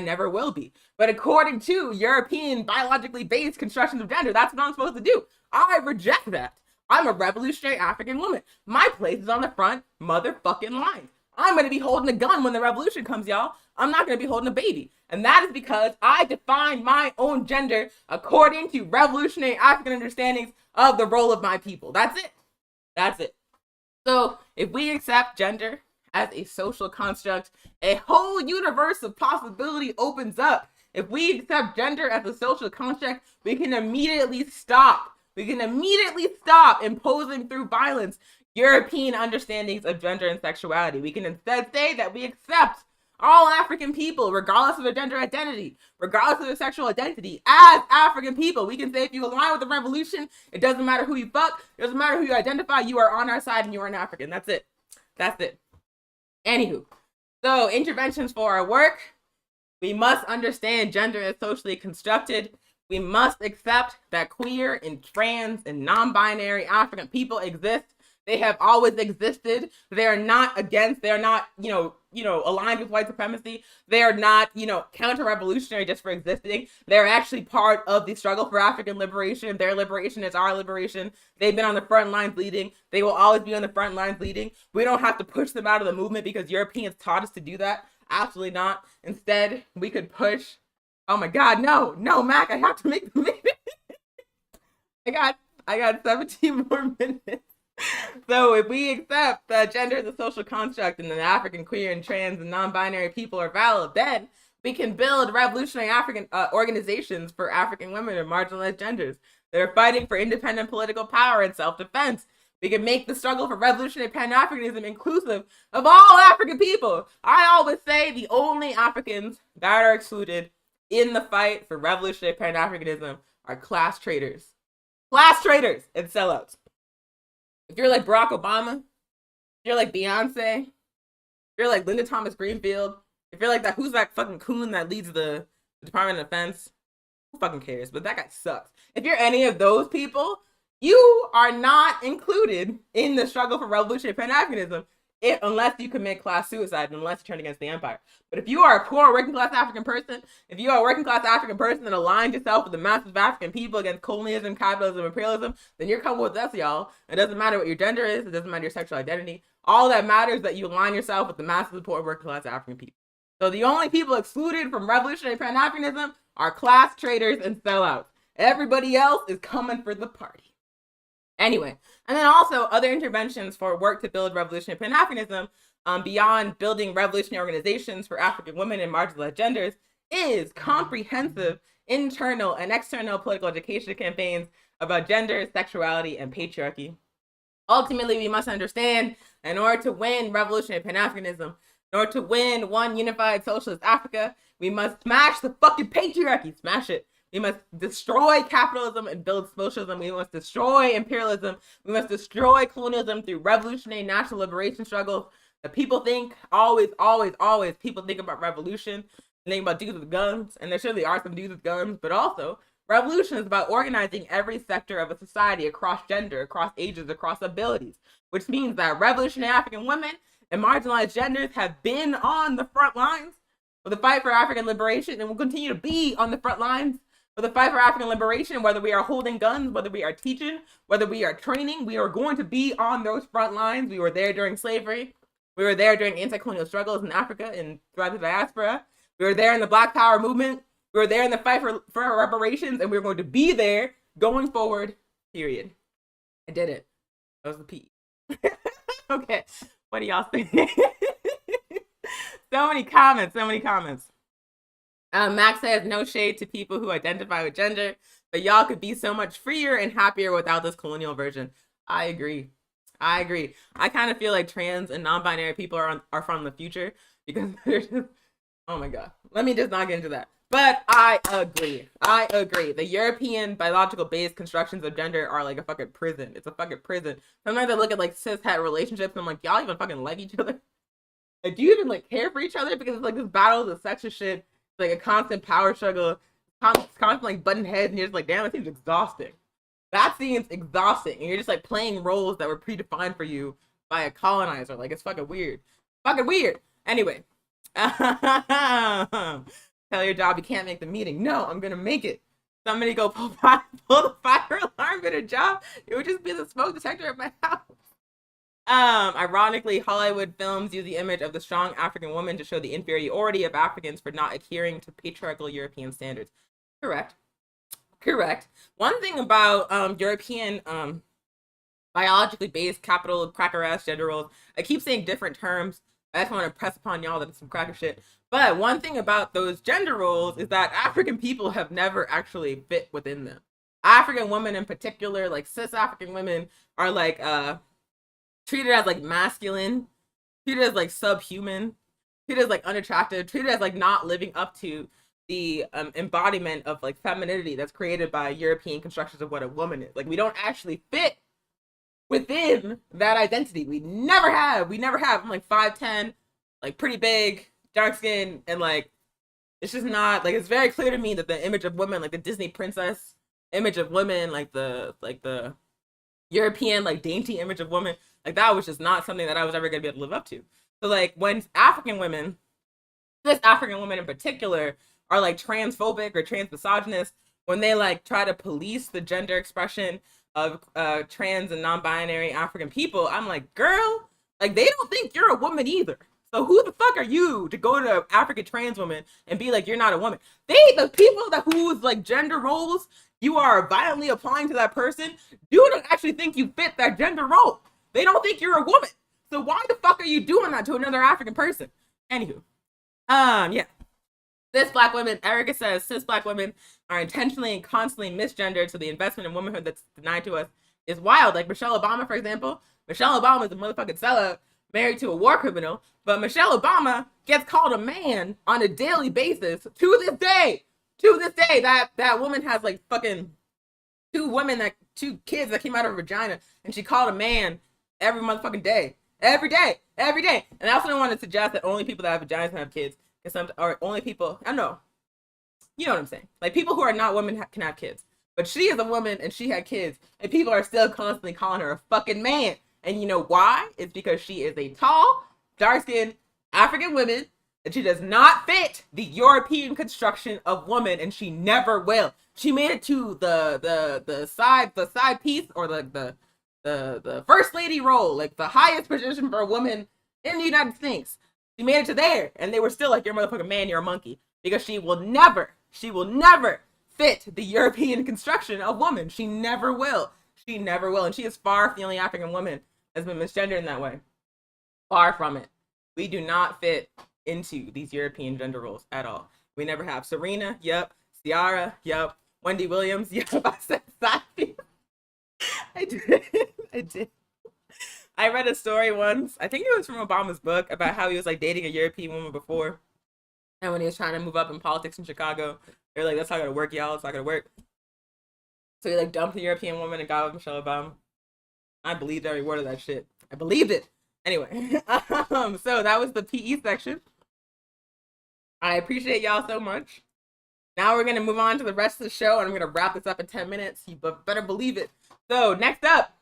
never will be. But according to European biologically based constructions of gender, that's what I'm supposed to do. I reject that. I'm a revolutionary African woman. My place is on the front motherfucking line. I'm going to be holding a gun when the revolution comes, y'all. I'm not going to be holding a baby. And that is because I define my own gender according to revolutionary African understandings of the role of my people. That's it. That's it. So if we accept gender as a social construct, a whole universe of possibility opens up. If we accept gender as a social construct, we can immediately stop. We can immediately stop imposing through violence European understandings of gender and sexuality. We can instead say that we accept all African people, regardless of their gender identity, regardless of their sexual identity, as African people. We can say if you align with the revolution, it doesn't matter who you fuck, it doesn't matter who you identify, you are on our side and you are an African. That's it. That's it. Anywho, so interventions for our work. We must understand gender as socially constructed. We must accept that queer and trans and non-binary African people exist. They have always existed. They're not, aligned with white supremacy. They're not, counter-revolutionary just for existing. They're actually part of the struggle for African liberation. Their liberation is our liberation. They've been on the front lines leading. They will always be on the front lines leading. We don't have to push them out of the movement because Europeans taught us to do that. Absolutely not. Instead, we could push. Oh my God, no, Mac, I have to make the meeting. I got 17 more minutes. So if we accept that gender is a social construct and that African, queer, and trans and non-binary people are valid, then we can build revolutionary African organizations for African women and marginalized genders that are fighting for independent political power and self-defense. We can make the struggle for revolutionary Pan-Africanism inclusive of all African people. I always say the only Africans that are excluded in the fight for revolutionary Pan-Africanism are class traitors. Class traitors and sellouts. If you're like Barack Obama, if you're like Beyonce, if you're like Linda Thomas Greenfield, if you're like that, who's that fucking coon that leads the Department of Defense? Who fucking cares? But that guy sucks. If you're any of those people, you are not included in the struggle for revolutionary Pan-Africanism unless you commit class suicide and unless you turn against the empire. But if you are a poor working class African person, if you are a working class African person that aligns yourself with the masses of African people against colonialism, capitalism, imperialism, then you're coming with us, y'all. It doesn't matter what your gender is. It doesn't matter your sexual identity. All that matters is that you align yourself with the masses of poor working class African people. So the only people excluded from revolutionary Pan-Africanism are class traitors and sellouts. Everybody else is coming for the party. Anyway, and then also other interventions for work to build revolutionary Pan-Africanism beyond building revolutionary organizations for African women and marginalized genders is comprehensive internal and external political education campaigns about gender, sexuality, and patriarchy. Ultimately, we must understand in order to win revolutionary Pan-Africanism, in order to win one unified socialist Africa, we must smash the fucking patriarchy, smash it. We must destroy capitalism and build socialism. We must destroy imperialism. We must destroy colonialism through revolutionary national liberation struggles. The people think always people think about revolution, think about dudes with guns, and there surely are some dudes with guns, but also revolution is about organizing every sector of a society across gender, across ages, across abilities, which means that revolutionary African women and marginalized genders have been on the front lines of the fight for African liberation and will continue to be on the front lines For the fight for African liberation, whether we are holding guns, whether we are teaching, whether we are training, we are going to be on those front lines. We were there during slavery. We were there during anti-colonial struggles in Africa and throughout the diaspora. We were there in the Black Power movement. We were there in the fight for reparations, and we're going to be there going forward, period. I did it. That was the P. Okay, what do y'all think? So many comments, so many comments. Max says, no shade to people who identify with gender, but y'all could be so much freer and happier without this colonial version. I agree. I agree. I kind of feel like trans and non-binary people are from the future because they're just, oh my God. Let me just not get into that. But I agree. I agree. The European biological-based constructions of gender are like a fucking prison. It's a fucking prison. Sometimes I look at like cis-het relationships and I'm like, y'all even fucking like each other? Like, do you even like care for each other? Because it's like this battle of the sexist shit. It's like a constant power struggle. Constant like button heads and you're just like, damn, it seems exhausting. That seems exhausting. And you're just like playing roles that were predefined for you by a colonizer. Like, it's fucking weird. Fucking weird. Anyway. Tell your job you can't make the meeting. No, I'm gonna make it. Somebody go pull the fire alarm at a job. It would just be the smoke detector at my house. Ironically, Hollywood films use the image of the strong African woman to show the inferiority of Africans for not adhering to patriarchal European standards. Correct. Correct. One thing about European biologically based capital cracker-ass gender roles, I keep saying different terms. I just want to press upon y'all that it's some cracker shit. But one thing about those gender roles is that African people have never actually fit within them. African women in particular, like cis African women, are like treated as like masculine, treated as like subhuman, treated as like unattractive, treated as like not living up to the embodiment of like femininity that's created by European constructions of what a woman is. Like, we don't actually fit within that identity. We never have. I'm like 5'10", like pretty big, dark skin, and like it's just not like, it's very clear to me that the image of women, like the Disney princess image of women, like the European like dainty image of women, like that was just not something that I was ever gonna be able to live up to. So like when African women, this African women in particular, are like transphobic or trans misogynist, when they like try to police the gender expression of trans and non-binary African people, I'm like, girl, like they don't think you're a woman either. So who the fuck are you to go to an African trans woman and be like, you're not a woman? The people that whose like gender roles you are violently applying to that person don't actually think you fit that gender role. They don't think you're a woman. So why the fuck are you doing that to another African person? Anywho, yeah. Cis black women, Erica says, cis black women are intentionally and constantly misgendered, so the investment in womanhood that's denied to us is wild. Like Michelle Obama, for example. Michelle Obama is a motherfucking sellout, married to a war criminal, but Michelle Obama gets called a man on a daily basis to this day. That woman has like fucking two kids that came out of her vagina, and she called a man every motherfucking day. Every day. And I also don't want to suggest that only people that have vaginas can have kids. Or only people, I don't know. You know what I'm saying? Like, people who are not women can have kids. But she is a woman and she had kids. And people are still constantly calling her a fucking man. And you know why? It's because she is a tall, dark-skinned African woman. And she does not fit the European construction of woman. And she never will. She made it to the side piece, or the first lady role. Like, the highest position for a woman in the United States. She made it to there, and they were still like, you're a motherfucking man, you're a monkey. Because she will never fit the European construction of woman. She never will. And she is far from the only African woman that's been misgendered in that way. Far from it. We do not fit into these European gender roles at all. We never have. Serena, yep. Ciara, yep. Wendy Williams, yep. I said side. I did. I read a story once, I think it was from Obama's book, about how he was like dating a European woman before. And when he was trying to move up in politics in Chicago, they were like, that's not gonna work, y'all. It's not gonna work. So he like dumped the European woman and got with Michelle Obama. I believed every word of that shit. I believed it. Anyway, so that was the PE section. I appreciate y'all so much. Now we're gonna move on to the rest of the show, and I'm gonna wrap this up in 10 minutes. You better believe it. So next up,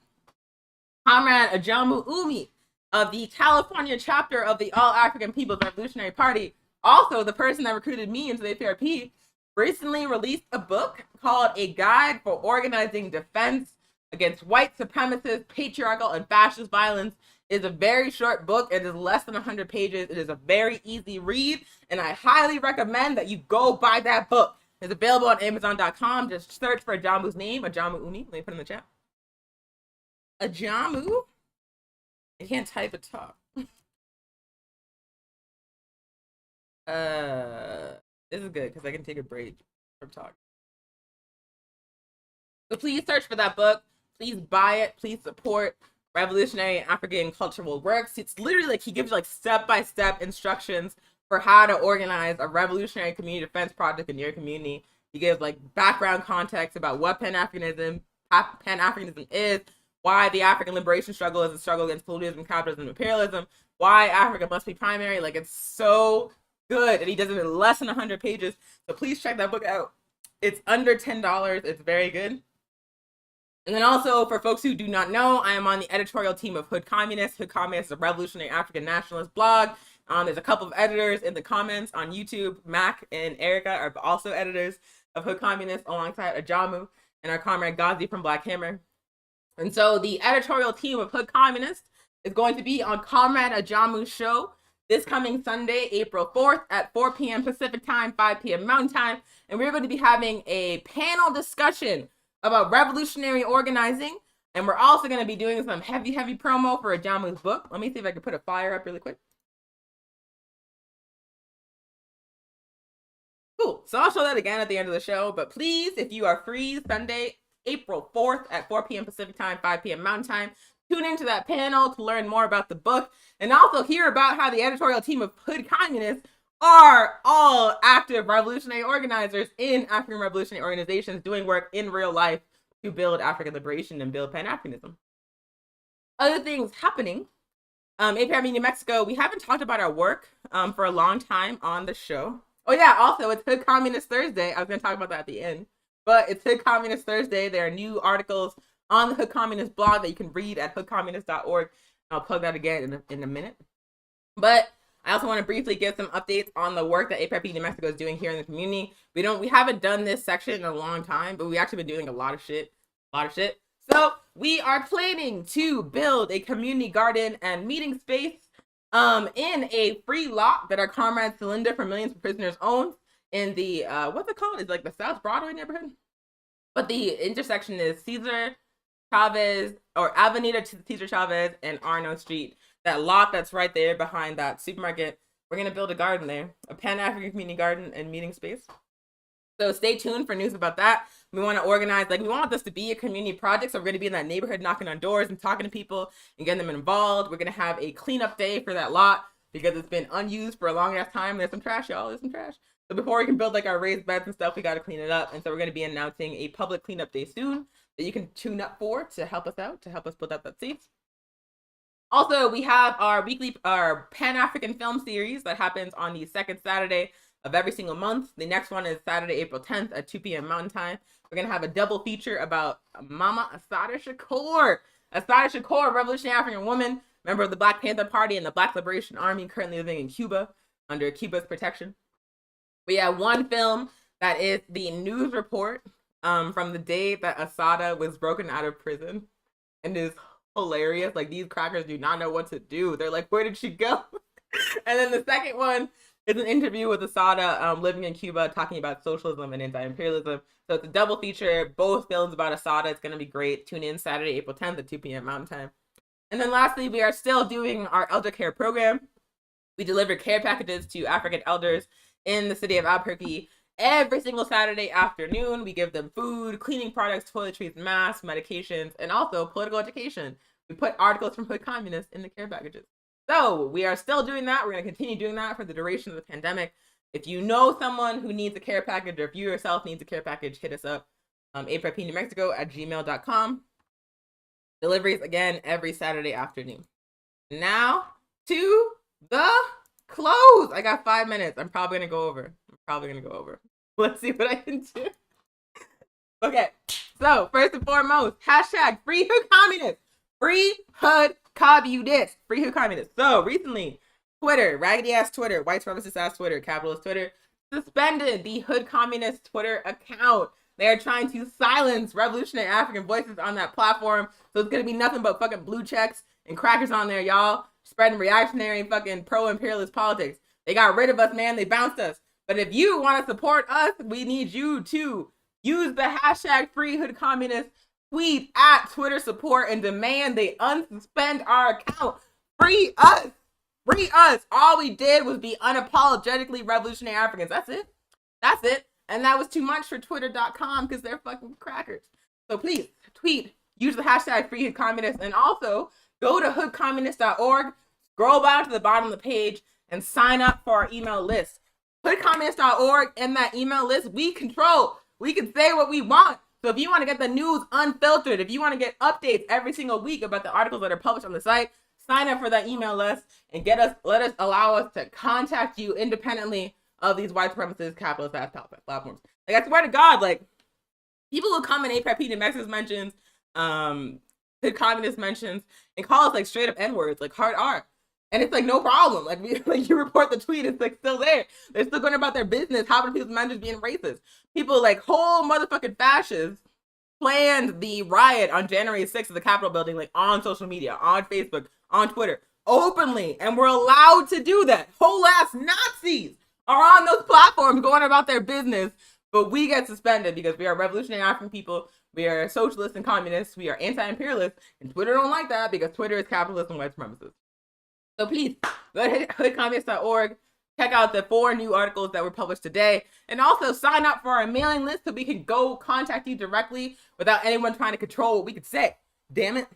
Comrade Ahjamu Umi of the California chapter of the All African People's Revolutionary Party, also the person that recruited me into the AAPRP, recently released a book called A Guide for Organizing Defense Against White Supremacist, Patriarchal, and Fascist Violence. It is a very short book. It is less than 100 pages. It is a very easy read, and I highly recommend that you go buy that book. It's available on Amazon.com. Just search for Ahjamu's name, Ahjamu Umi. Let me put it in the chat. Ahjamu. I can't type it top. This is good because I can take a break from talking. So please search for that book. Please buy it. Please support revolutionary African cultural works. It's literally like he gives you like step-by-step instructions for how to organize a revolutionary community defense project in your community. He gives like background context about what Pan-Africanism is, why the African liberation struggle is a struggle against colonialism, capitalism, and imperialism, why Africa must be primary. Like, it's so good, and he does it in less than 100 pages. So please check that book out. It's under $10. It's very good. And then also, for folks who do not know, I am on the editorial team of Hood Communist. Hood Communist is a revolutionary African nationalist blog. There's a couple of editors in the comments on YouTube. Mac and Erica are also editors of Hood Communist alongside Ahjamu and our comrade Ghazi from Black Hammer. And so the editorial team of Hood Communist is going to be on Comrade Ahjamu's show this coming Sunday, April 4th at 4 p.m. Pacific time, 5 p.m. Mountain time. And we're going to be having a panel discussion about revolutionary organizing. And we're also going to be doing some heavy promo for Ahjamu's book. Let me see if I can put a flyer up really quick. Cool. So I'll show that again at the end of the show. But please, if you are free Sunday, April 4th at 4 p.m. Pacific time, 5 p.m. Mountain time, tune into that panel to learn more about the book and also hear about how the editorial team of Hood Communists are all active revolutionary organizers in African revolutionary organizations doing work in real life to build African liberation and build Pan-Africanism. Other things happening. AAPRP New Mexico, we haven't talked about our work for a long time on the show. Oh yeah, also it's Hood Communist Thursday. I was going to talk about that at the end. But it's Hood Communist Thursday. There are new articles on the Hood Communist blog that you can read at hoodcommunist.org. I'll plug that again in a minute. But I also want to briefly give some updates on the work that AAPRP New Mexico is doing here in the community. We haven't done this section in a long time, but we've actually been doing a lot of shit. So we are planning to build a community garden and meeting space in a free lot that our comrade Celinda from Millions of Prisoners owns in the, what's it called? It's like the South Broadway neighborhood. But the intersection is Cesar Chavez, or Avenida Cesar Chavez and Arno Street. That lot that's right there behind that supermarket. We're going to build a garden there, a Pan-African community garden and meeting space. So stay tuned for news about that. We want to organize, we want this to be a community project. So we're going to be in that neighborhood knocking on doors and talking to people and getting them involved. We're going to have a cleanup day for that lot because it's been unused for a long ass time. There's some trash, y'all. There's some trash. So before we can build our raised beds and stuff, we got to clean it up. And so we're going to be announcing a public cleanup day soon that you can tune up for to help us out, to help us build up that space. Also, we have our Pan-African film series that happens on the second Saturday of every single month. The next one is Saturday, April 10th at 2 p.m. Mountain Time. We're going to have a double feature about Mama Assata Shakur. Assata Shakur, a revolutionary African woman, member of the Black Panther Party and the Black Liberation Army, currently living in Cuba under Cuba's protection. We have one film that is the news report from the day that Assata was broken out of prison. And is hilarious. These crackers do not know what to do. They're like, where did she go? And then the second one is an interview with Assata living in Cuba, talking about socialism and anti-imperialism. So it's a double feature, both films about Assata. It's going to be great. Tune in Saturday, April 10th at 2 p.m. Mountain Time. And then lastly, we are still doing our elder care program. We deliver care packages to African elders in the city of Albuquerque every single Saturday afternoon. We give them food, cleaning products, toiletries, masks, medications, and also political education. We put articles from Hood Communists in the care packages. So we are still doing that. We're going to continue doing that for the duration of the pandemic. If you know someone who needs a care package, or if you yourself needs a care package, hit us up. AAPRPNewMexico@gmail.com. Deliveries again every Saturday afternoon. Now to the close. I got 5 minutes. I'm probably gonna go over. Let's see what I can do. Okay, so first and foremost, hashtag free Hood Communist. Free Hood Communist. Free Hood Communist. So recently, Twitter, raggedy ass Twitter, white supremacist ass Twitter, capitalist Twitter, suspended the Hood Communist Twitter account. They are trying to silence revolutionary African voices on that platform. So it's going to be nothing but fucking blue checks and crackers on there, y'all. Spreading reactionary fucking pro-imperialist politics. They got rid of us, man. They bounced us. But if you want to support us, we need you to use the hashtag #FreeHoodCommunist, tweet at Twitter support, and demand they unsuspend our account. Free us. Free us. All we did was be unapologetically revolutionary Africans. That's it. That's it. And that was too much for Twitter.com because they're fucking crackers. So please tweet, use the hashtag #FreeHoodCommunist, and also go to hoodcommunist.org, scroll down to the bottom of the page, and sign up for our email list. Hoodcommunist.org and that email list we control. We can say what we want. So if you want to get the news unfiltered, if you want to get updates every single week about the articles that are published on the site, sign up for that email list and allow us to contact you independently of these white supremacist capitalist ass platforms. Like, I swear to God, like, people will come in AAPRP New Mexico's mentions, the communist mentions, and call us like straight up N-words, like hard R. And it's like no problem. Like, you report the tweet, it's like still there. They're still going about their business. How many people's mentions being racist? People like whole motherfucking fascists planned the riot on January 6th at the Capitol building, like on social media, on Facebook, on Twitter, openly. And we're allowed to do that. Whole ass Nazis are on those platforms going about their business, but we get suspended because we are revolutionary African people. We are socialists and communists. We are anti-imperialists, and Twitter don't like that because Twitter is capitalist and white supremacist. So please, go to hoodcommunist.org, check out the 4 new articles that were published today, and also sign up for our mailing list so we can go contact you directly without anyone trying to control what we could say. Damn it.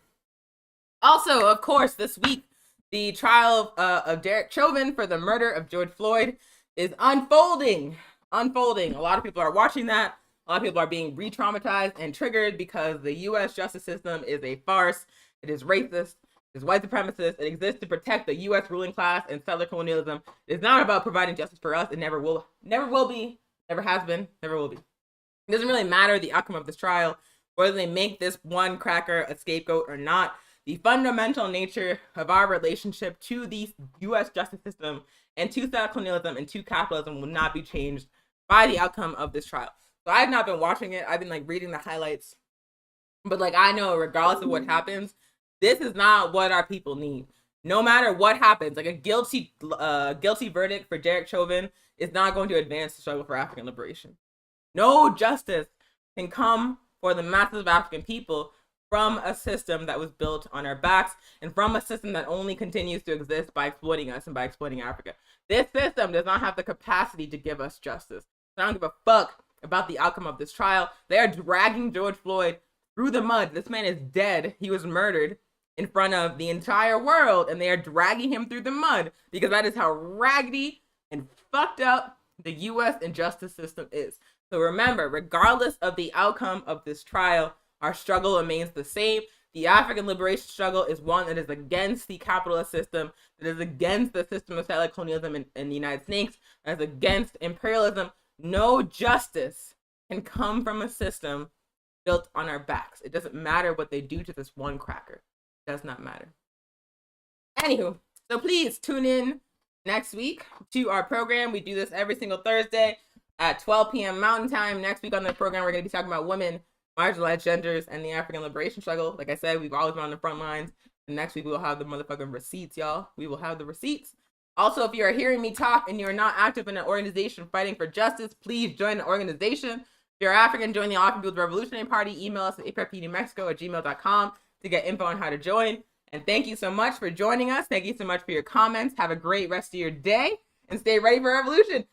Also, of course, this week, the trial of Derek Chauvin for the murder of George Floyd is unfolding. A lot of people are watching that. A lot of people are being re-traumatized and triggered because the U.S. justice system is a farce. It is racist. It is white supremacist. It exists to protect the U.S. ruling class and settler colonialism. It's not about providing justice for us. It never will be, never has been, never will be. It doesn't really matter the outcome of this trial, whether they make this one cracker a scapegoat or not. The fundamental nature of our relationship to the U.S. justice system and to settler colonialism and to capitalism will not be changed by the outcome of this trial. So I have not been watching it. I've been like reading the highlights. But like, I know regardless of what happens, this is not what our people need. No matter what happens, like a guilty verdict for Derek Chauvin is not going to advance the struggle for African liberation. No justice can come for the masses of African people from a system that was built on our backs and from a system that only continues to exist by exploiting us and by exploiting Africa. This system does not have the capacity to give us justice. I don't give a fuck about the outcome of this trial. They are dragging George Floyd through the mud. This man is dead. He was murdered in front of the entire world, and they are dragging him through the mud because that is how raggedy and fucked up the U.S. injustice system is. So remember, regardless of the outcome of this trial, our struggle remains the same. The African liberation struggle is one that is against the capitalist system, that is against the system of settler colonialism in the United States, that is against imperialism. No justice can come from a system built on our backs. It doesn't matter what they do to this one cracker. It does not matter. Anywho, so please tune in next week to our program. We do this every single Thursday at 12 p.m. Mountain Time. Next week on the program, we're going to be talking about women, marginalized genders, and the African liberation struggle. Like I said, we've always been on the front lines. And next week, we will have the motherfucking receipts, y'all. We will have the receipts. Also, if you are hearing me talk and you're not active in an organization fighting for justice, please join the organization. If you're African, join the African People's Revolutionary Party. Email us at AAPRPNewMexico@gmail.com to get info on how to join. And thank you so much for joining us. Thank you so much for your comments. Have a great rest of your day and stay ready for revolution.